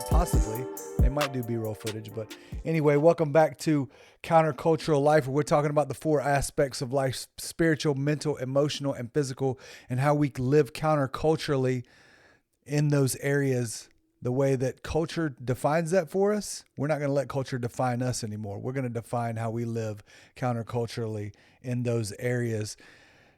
Possibly. They might do B-roll footage. But anyway, welcome back to Countercultural Life, where we're talking about the four aspects of life: spiritual, mental, emotional, and physical, and how we live counterculturally in those areas the way that culture defines that for us. We're not going to let culture define us anymore. We're going to define how we live counterculturally in those areas,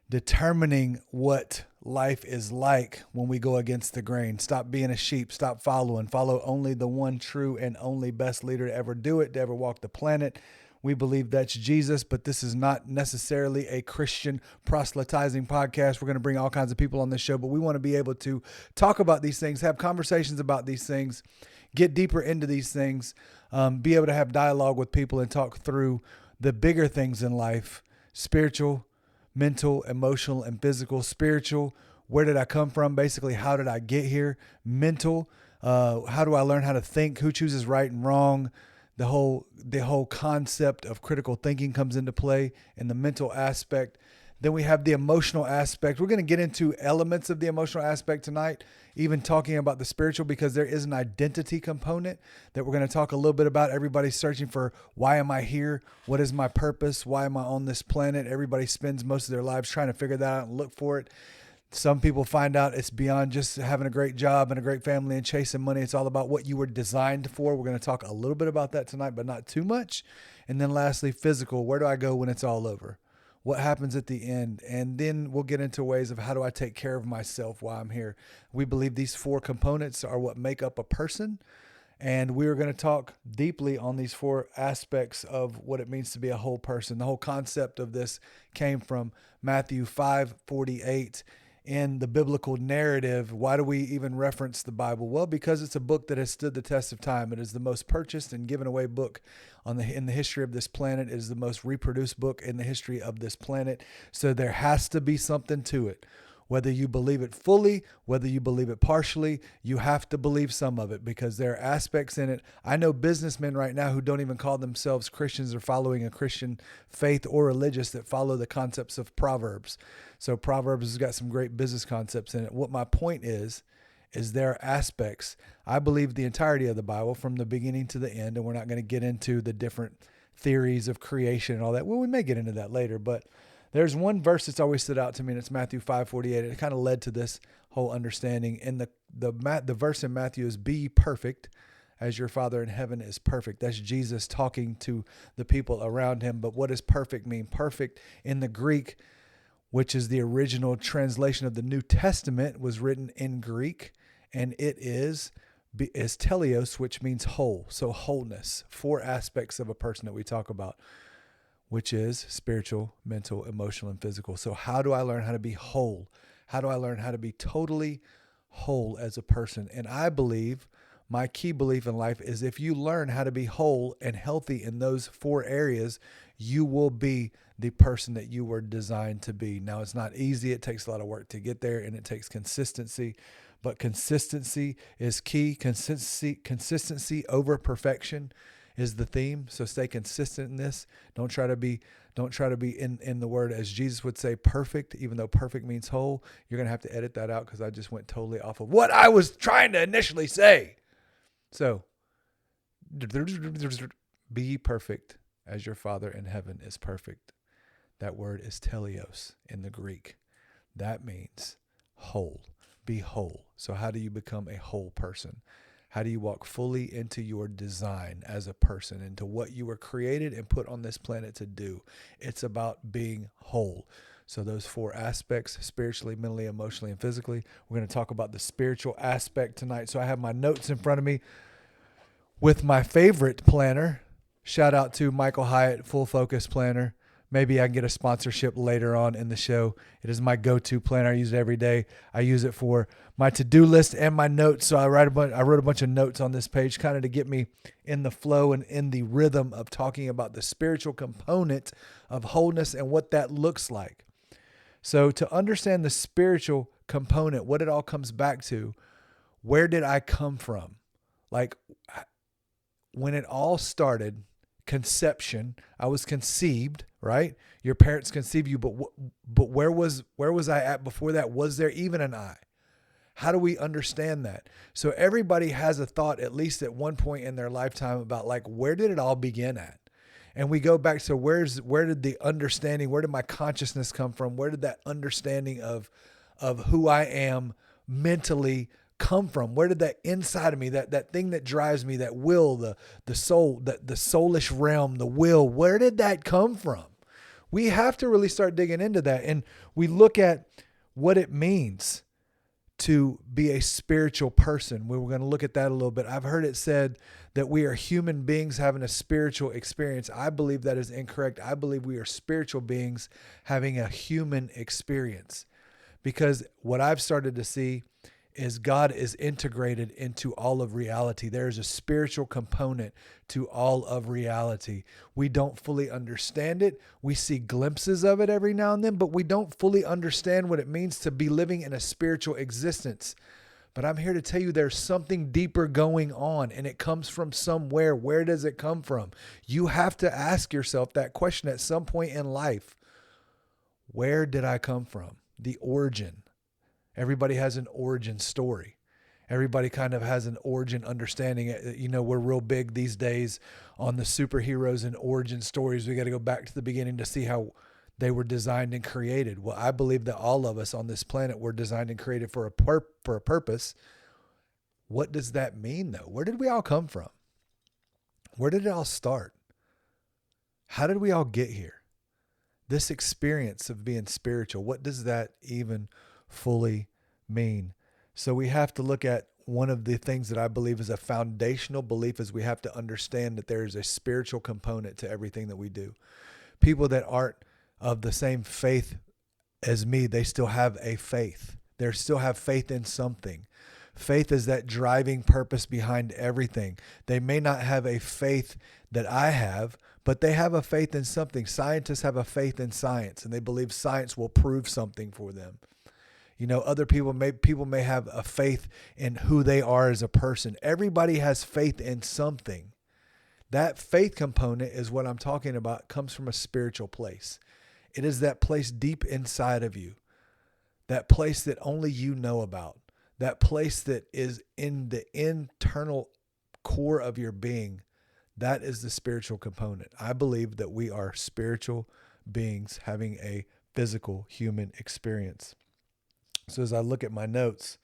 determining what life is like when we go against the grain. Stop being a sheep. Stop following. Follow only the one true and only best leader to ever do it, to ever walk the planet. We believe that's Jesus, but this is not necessarily a Christian proselytizing podcast. We're going to bring all kinds of people on this show, but we want to be able to talk about these things, have conversations about these things, get deeper into these things, be able to have dialogue with people and talk through the bigger things in life: spiritual, mental, emotional, and physical. Spiritual, where did I come from? Basically, how did I get here? Mental, how do I learn how to think? Who chooses right and wrong? The whole concept of critical thinking comes into play in the mental aspect. Then we have the emotional aspect. We're going to get into elements of the emotional aspect tonight, even talking about the spiritual, because there is an identity component that we're going to talk a little bit about. Everybody's searching for, why am I here? What is my purpose? Why am I on this planet? Everybody spends most of their lives trying to figure that out and look for it. Some people find out it's beyond just having a great job and a great family and chasing money. It's all about what you were designed for. We're going to talk a little bit about that tonight, but not too much. And then lastly, physical. Where do I go when it's all over? What happens at the end? And then we'll get into ways of, how do I take care of myself while I'm here? We believe these four components are what make up a person. And we're going to talk deeply on these four aspects of what it means to be a whole person. The whole concept of this came from Matthew 5:48. In the biblical narrative. Why do we even reference the Bible? Well, because it's a book that has stood the test of time. It is the most purchased and given away book in the history of this planet. It is the most reproduced book in the history of this planet. So there has to be something to it. Whether you believe it fully, whether you believe it partially, you have to believe some of it, because there are aspects in it. I know businessmen right now who don't even call themselves Christians or following a Christian faith or religious, that follow the concepts of Proverbs. So Proverbs has got some great business concepts in it. What my point is there are aspects. I believe the entirety of the Bible from the beginning to the end, and we're not going to get into the different theories of creation and all that. Well, we may get into that later, but there's one verse that's always stood out to me, and it's Matthew 5:48. It kind of led to this whole understanding. And the verse in Matthew is, "Be ye perfect as your Father in heaven is perfect." That's Jesus talking to the people around him. But what does perfect mean? Perfect in the Greek, which is the original translation of the New Testament, was written in Greek, and it is teleos, which means whole. So wholeness, four aspects of a person that we talk about, which is spiritual, mental, emotional, and physical. So how do I learn how to be whole? How do I learn how to be totally whole as a person? And I believe, my key belief in life is, if you learn how to be whole and healthy in those four areas, you will be the person that you were designed to be. Now, it's not easy. It takes a lot of work to get there, and it takes consistency. But consistency is key. Consistency over perfection is the theme. So stay consistent in this. Don't try to be in the word, as Jesus would say, perfect, even though perfect means whole. You're going to have to edit that out, because I just went totally off of what I was trying to initially say. So be perfect as your Father in heaven is perfect. That word is teleos in the Greek. That means whole. Be whole. So how do you become a whole person? How do you walk fully into your design as a person, into what you were created and put on this planet to do? It's about being whole. So those four aspects: spiritually, mentally, emotionally, and physically. We're going to talk about the spiritual aspect tonight. So I have my notes in front of me with my favorite planner. Shout out to Michael Hyatt, Full Focus Planner. Maybe I can get a sponsorship later on in the show. It is my go-to planner. I use it every day. I use it for my to-do list and my notes. So I wrote a bunch of notes on this page, kind of to get me in the flow and in the rhythm of talking about the spiritual component of wholeness and what that looks like. So to understand the spiritual component, what it all comes back to, where did I come from? Like when it all started, conception, I was conceived, right? Your parents conceived you, but where was I at before that? Was there even an I? How do we understand that? So everybody has a thought, at least at one point in their lifetime, about like, where did it all begin at? And we go back to where did the understanding, where did my consciousness come from? Where did that understanding of who I am mentally come from? Where did that inside of me, that thing that drives me, that will, the soul, the soulish realm, the will, where did that come from? We have to really start digging into that. And we look at what it means to be a spiritual person. We were going to look at that a little bit. I've heard it said that we are human beings having a spiritual experience. I believe that is incorrect. I believe we are spiritual beings having a human experience, because what I've started to see is God is integrated into all of reality. There's a spiritual component to all of reality. We don't fully understand it. We see glimpses of it every now and then, but we don't fully understand what it means to be living in a spiritual existence. But I'm here to tell you there's something deeper going on, and it comes from somewhere. Where does it come from? You have to ask yourself that question at some point in life. Where did I come from? The origin. Everybody has an origin story. Everybody kind of has an origin understanding. You know, we're real big these days on the superheroes and origin stories. We got to go back to the beginning to see how they were designed and created. Well, I believe that all of us on this planet were designed and created for a purpose. What does that mean, though? Where did we all come from? Where did it all start? How did we all get here? This experience of being spiritual, what does that even fully mean? So we have to look at one of the things that I believe is a foundational belief, is we have to understand that there is a spiritual component to everything that we do. People that aren't of the same faith as me, they still have a faith. They still have faith in something. Faith is that driving purpose behind everything. They may not have a faith that I have, but they have a faith in something. Scientists have a faith in science, and they believe science will prove something for them. You know, other people may have a faith in who they are as a person. Everybody has faith in something. That faith component is what I'm talking about. It comes from a spiritual place. It is that place deep inside of you, that place that only you know about, that place that is in the internal core of your being. That is the spiritual component. I believe that we are spiritual beings having a physical human experience. So as I look at my notes,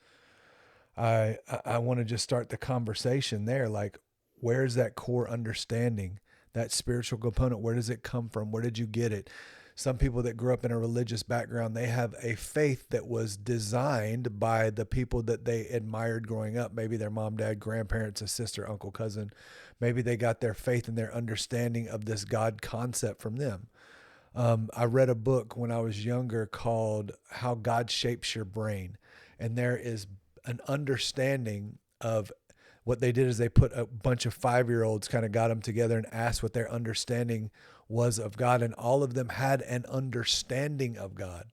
I want to just start the conversation there. Like, where's that core understanding, that spiritual component? Where does it come from? Where did you get it? Some people that grew up in a religious background, they have a faith that was designed by the people that they admired growing up. Maybe their mom, dad, grandparents, a sister, uncle, cousin. Maybe they got their faith and their understanding of this God concept from them. I read a book when I was younger called How God Shapes Your Brain. And there is an understanding of what they did is they put a bunch of 5-year-olds, kind of got them together and asked what their understanding was of God. And all of them had an understanding of God.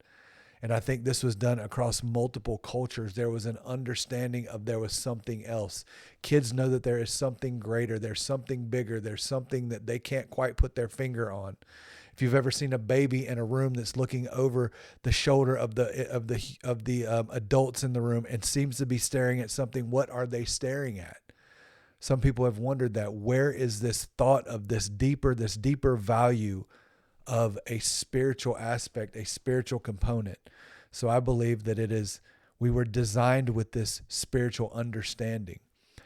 And I think this was done across multiple cultures. There was an understanding of there was something else. Kids know that there is something greater. There's something bigger. There's something that they can't quite put their finger on. If you've ever seen a baby in a room that's looking over the shoulder of the adults in the room and seems to be staring at something, what are they staring at? Some people have wondered that. Where is this thought of this deeper value of a spiritual aspect, a spiritual component? So I believe that we were designed with this spiritual understanding.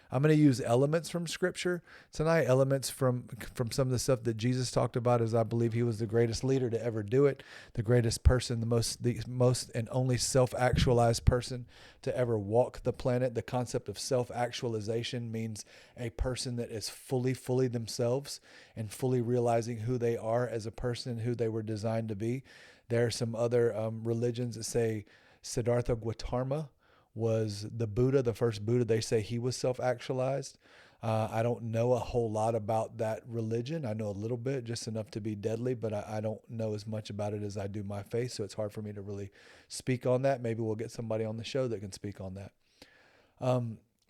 I'm going to use elements from Scripture tonight, elements from some of the stuff that Jesus talked about, as I believe he was the greatest leader to ever do it, the greatest person, the most and only self-actualized person to ever walk the planet. The concept of self-actualization means a person that is fully themselves and fully realizing who they are as a person, who they were designed to be. There are some other religions that say Siddhartha Gautama was the Buddha, the first Buddha. They say he was self-actualized. I don't know a whole lot about that religion. I know a little bit, just enough to be deadly, but I don't know as much about it as I do my faith. So it's hard for me to really speak on that. Maybe we'll get somebody on the show that can speak on that.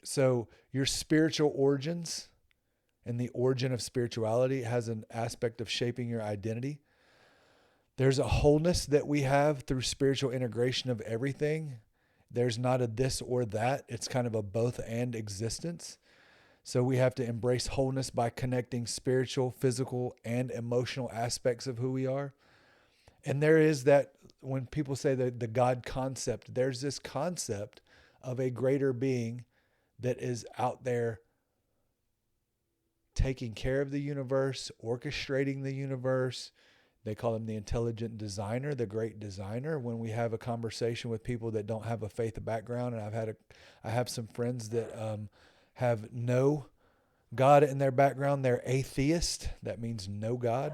So your spiritual origins and the origin of spirituality has an aspect of shaping your identity. There's a wholeness that we have through spiritual integration of everything. There's not a this or that. It's kind of a both and existence. So we have to embrace wholeness by connecting spiritual, physical, and emotional aspects of who we are. And there is that, when people say the God concept, there's this concept of a greater being that is out there taking care of the universe, orchestrating the universe. They call him the intelligent designer, the great designer. When we have a conversation with people that don't have a faith background, and I have some friends that have no God in their background. They're atheist. That means no God,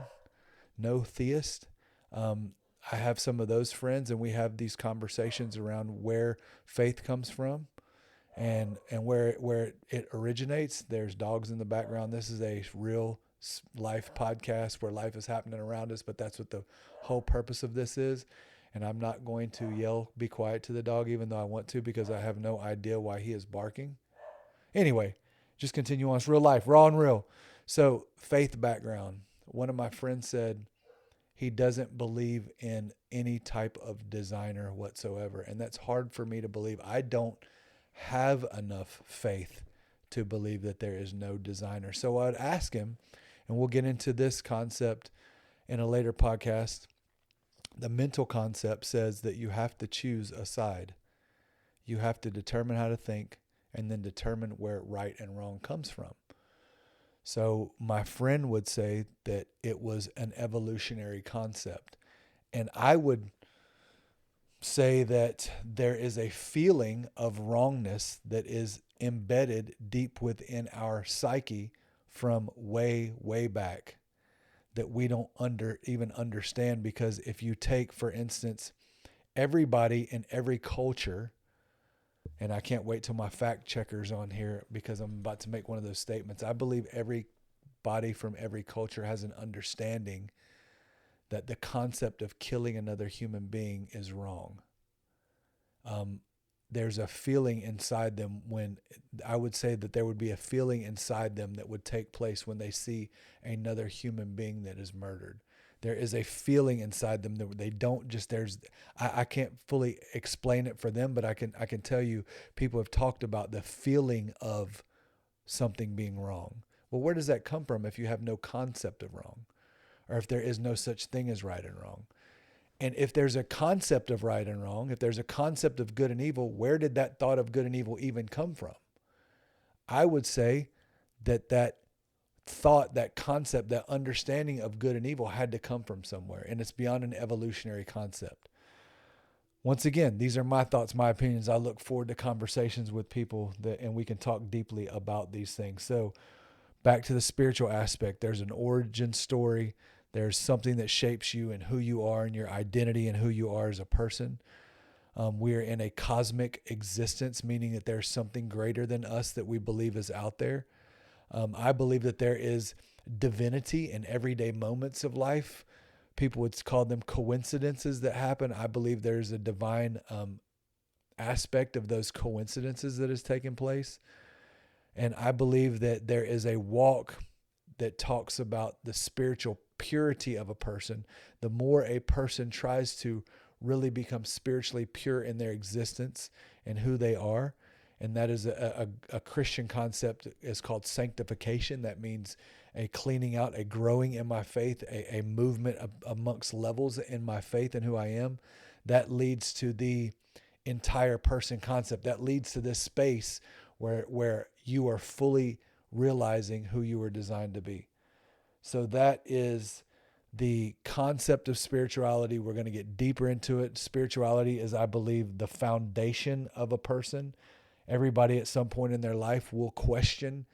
no theist. I have some of those friends, and we have these conversations around where faith comes from and where it originates. There's dogs in the background. This is a real life podcast where life is happening around us, but that's what the whole purpose of this is. And I'm not going to yell, "Be quiet" to the dog, even though I want to, because I have no idea why he is barking. Anyway, just continue on. It's real life, raw and real. So faith background. One of my friends said he doesn't believe in any type of designer whatsoever. And that's hard for me to believe. I don't have enough faith to believe that there is no designer. So I'd ask him, and we'll get into this concept in a later podcast. The mental concept says that you have to choose a side. You have to determine how to think and then determine where right and wrong comes from. So my friend would say that it was an evolutionary concept. And I would say that there is a feeling of wrongness that is embedded deep within our psyche from way, way back that we don't even understand. Because if you take, for instance, everybody in every culture, and I can't wait till my fact checker's on here because I'm about to make one of those statements. I believe everybody from every culture has an understanding that the concept of killing another human being is wrong. There's a feeling inside them when I would say that there would be a feeling inside them that would take place when they see another human being that is murdered. There is a feeling inside them that they don't just, I can't fully explain it for them, but I can tell you people have talked about the feeling of something being wrong. Well, where does that come from if you have no concept of wrong, or if there is no such thing as right and wrong? And if there's a concept of right and wrong, if there's a concept of good and evil, where did that thought of good and evil even come from? I would say that thought, that concept, that understanding of good and evil had to come from somewhere, and it's beyond an evolutionary concept. Once again, these are my thoughts, my opinions. I look forward to conversations with people and we can talk deeply about these things. So back to the spiritual aspect, there's an origin story. There's something that shapes you and who you are and your identity and who you are as a person. We are in a cosmic existence, meaning that there's something greater than us that we believe is out there. I believe that there is divinity in everyday moments of life. People would call them coincidences that happen. I believe there's a divine aspect of those coincidences that has taken place. And I believe that there is a walk that talks about the spiritual purity of a person. The more a person tries to really become spiritually pure in their existence and who they are, and that is a Christian concept, is called sanctification. That means a cleaning out, a growing in my faith, a movement amongst levels in my faith and who I am. That leads to the entire person concept. That leads to this space where you are fully realizing who you were designed to be. So that is the concept of spirituality. We're going to get deeper into it. Spirituality is, I believe, the foundation of a person. Everybody at some point in their life will question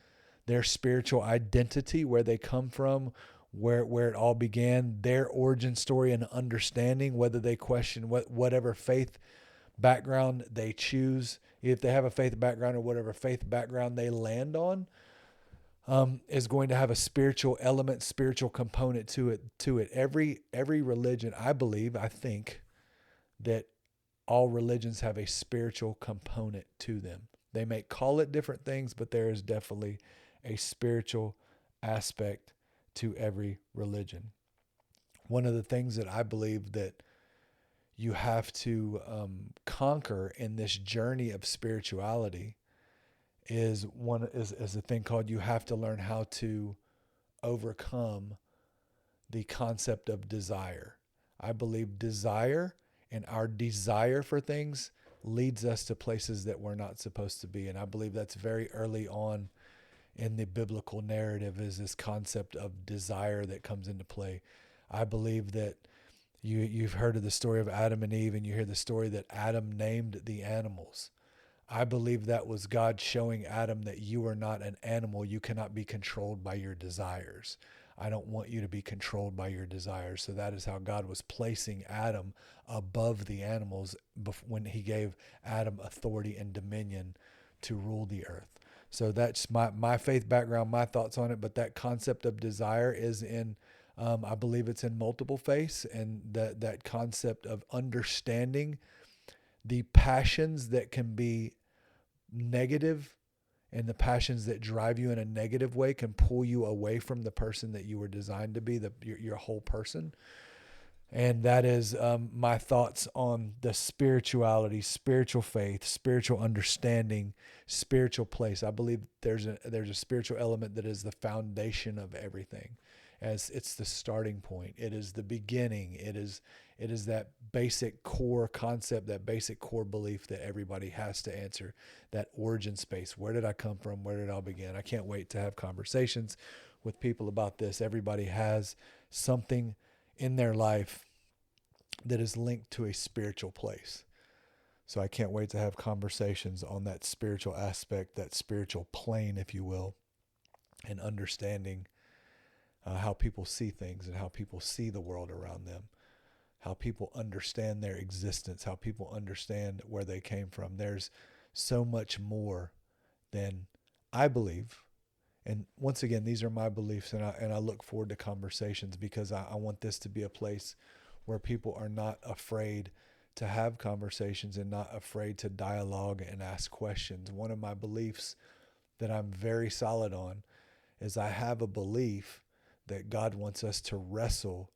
their spiritual identity, where they come from, where it all began, their origin story and understanding, whether they question whatever faith background they choose, if they have a faith background or whatever faith background they land on. is going to have a spiritual element, spiritual component to it. Every religion, I think that all religions have a spiritual component to them. They may call it different things, but there is definitely a spiritual aspect to every religion. One of the things that I believe that you have to conquer in this journey of spirituality is a thing called, you have to learn how to overcome the concept of desire. I believe desire and our desire for things leads us to places that we're not supposed to be. And I believe that's very early on in the biblical narrative, is this concept of desire that comes into play. I believe that you've heard of the story of Adam and Eve, and you hear the story that Adam named the animals. I believe that was God showing Adam that you are not an animal. You cannot be controlled by your desires. I don't want you to be controlled by your desires. So that is how God was placing Adam above the animals when he gave Adam authority and dominion to rule the earth. So that's my faith background, my thoughts on it. But that concept of desire is in, I believe it's in multiple faiths, and that concept of understanding the passions that can be negative, and the passions that drive you in a negative way can pull you away from the person that you were designed to be, your whole person. And that is my thoughts on the spirituality, spiritual faith, spiritual understanding, spiritual place. I believe there's a spiritual element that is the foundation of everything, as it's the starting point. It is the beginning. It is that basic core concept, that basic core belief that everybody has to answer, that origin space. Where did I come from? Where did I begin? I can't wait to have conversations with people about this. Everybody has something in their life that is linked to a spiritual place. So I can't wait to have conversations on that spiritual aspect, that spiritual plane, if you will, and understanding how people see things and how people see the world around them, how people understand their existence, how people understand where they came from. There's so much more than I believe. And once again, these are my beliefs, and I look forward to conversations, because I want this to be a place where people are not afraid to have conversations and not afraid to dialogue and ask questions. One of my beliefs that I'm very solid on is I have a belief that God wants us to wrestle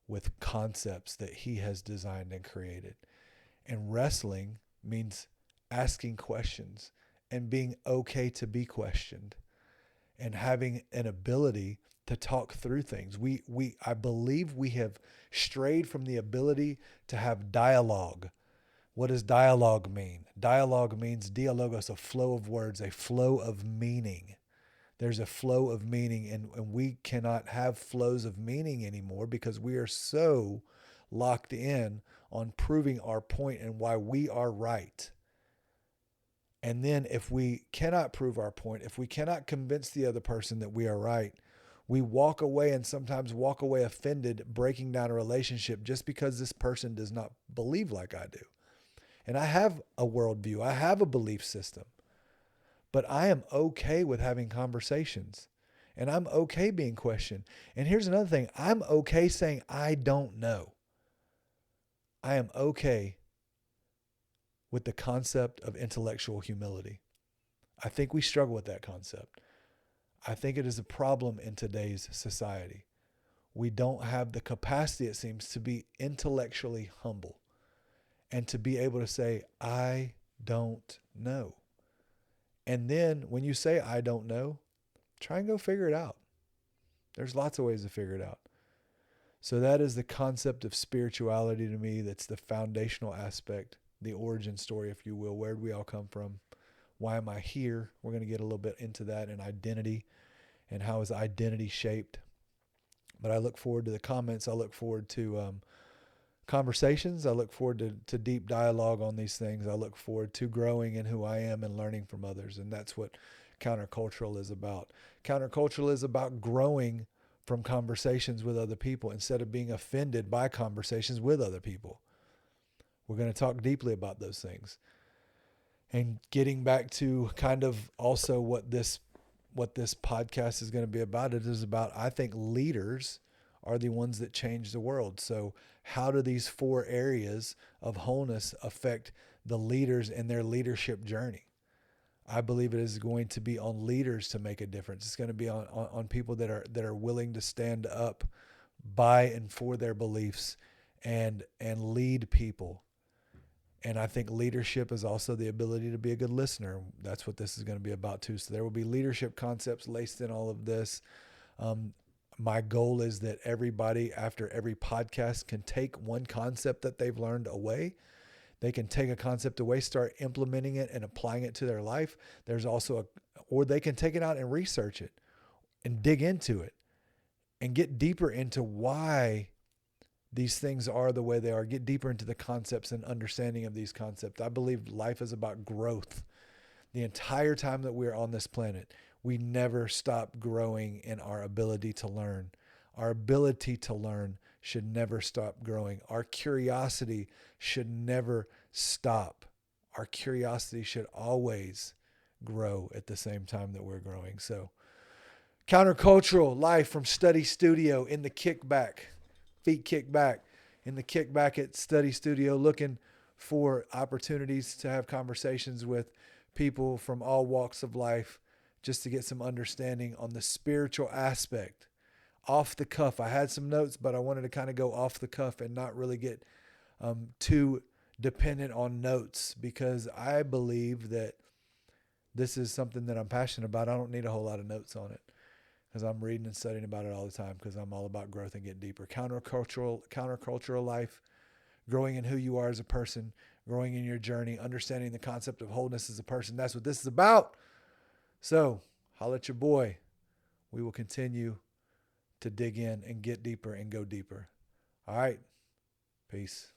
with concepts that he has designed and created. And wrestling means asking questions and being okay to be questioned, and having an ability to talk through things. I believe we have strayed from the ability to have dialogue. What does dialogue mean? Dialogue means dialogos, a flow of words, a flow of meaning. There's a flow of meaning, and we cannot have flows of meaning anymore, because we are so locked in on proving our point and why we are right. And then if we cannot prove our point, if we cannot convince the other person that we are right, we walk away, and sometimes walk away offended, breaking down a relationship just because this person does not believe like I do. And I have a worldview, I have a belief system, but I am okay with having conversations, and I'm okay being questioned. And here's another thing, I'm okay saying I don't know. I am okay with the concept of intellectual humility. I think we struggle with that concept. I think it is a problem in today's society. We don't have the capacity, it seems, to be intellectually humble and to be able to say, I don't know. And then when you say, I don't know, try and go figure it out. There's lots of ways to figure it out. So that is the concept of spirituality to me. That's the foundational aspect, the origin story, if you will. Where did we all come from? Why am I here? We're going to get a little bit into that, and identity, and how is identity shaped. But I look forward to the comments. I look forward to conversations. I look forward to deep dialogue on these things. I look forward to growing in who I am and learning from others. And that's what countercultural is about. Countercultural is about growing from conversations with other people instead of being offended by conversations with other people. We're going to talk deeply about those things. And getting back to kind of also what this what this podcast is going to be about. It is about, I think, leaders are the ones that change the world. So how do these 4 areas of wholeness affect the leaders in their leadership journey? I believe it is going to be on leaders to make a difference. It's going to be on people that are willing to stand up by and for their beliefs and lead people. And I think leadership is also the ability to be a good listener. That's what this is going to be about too. So there will be leadership concepts laced in all of this. My goal is that everybody after every podcast can take one concept that they've learned away. They can take a concept away, start implementing it and applying it to their life. There's also or they can take it out and research it and dig into it and get deeper into why these things are the way they are, get deeper into the concepts and understanding of these concepts. I believe life is about growth. The entire time that we're on this planet, we never stop growing in our ability to learn. Our ability to learn should never stop growing. Our curiosity should never stop. Our curiosity should always grow at the same time that we're growing. So, countercultural life from Study Studio in the kickback. Feet kicked back in the kickback at Study Studio, looking for opportunities to have conversations with people from all walks of life just to get some understanding on the spiritual aspect. Off the cuff. I had some notes, but I wanted to kind of go off the cuff and not really get too dependent on notes, because I believe that this is something that I'm passionate about. I don't need a whole lot of notes on it, because I'm reading and studying about it all the time, because I'm all about growth and getting deeper. Countercultural life, growing in who you are as a person, growing in your journey, understanding the concept of wholeness as a person. That's what this is about. So, holla at your boy. We will continue to dig in and get deeper and go deeper. All right. Peace.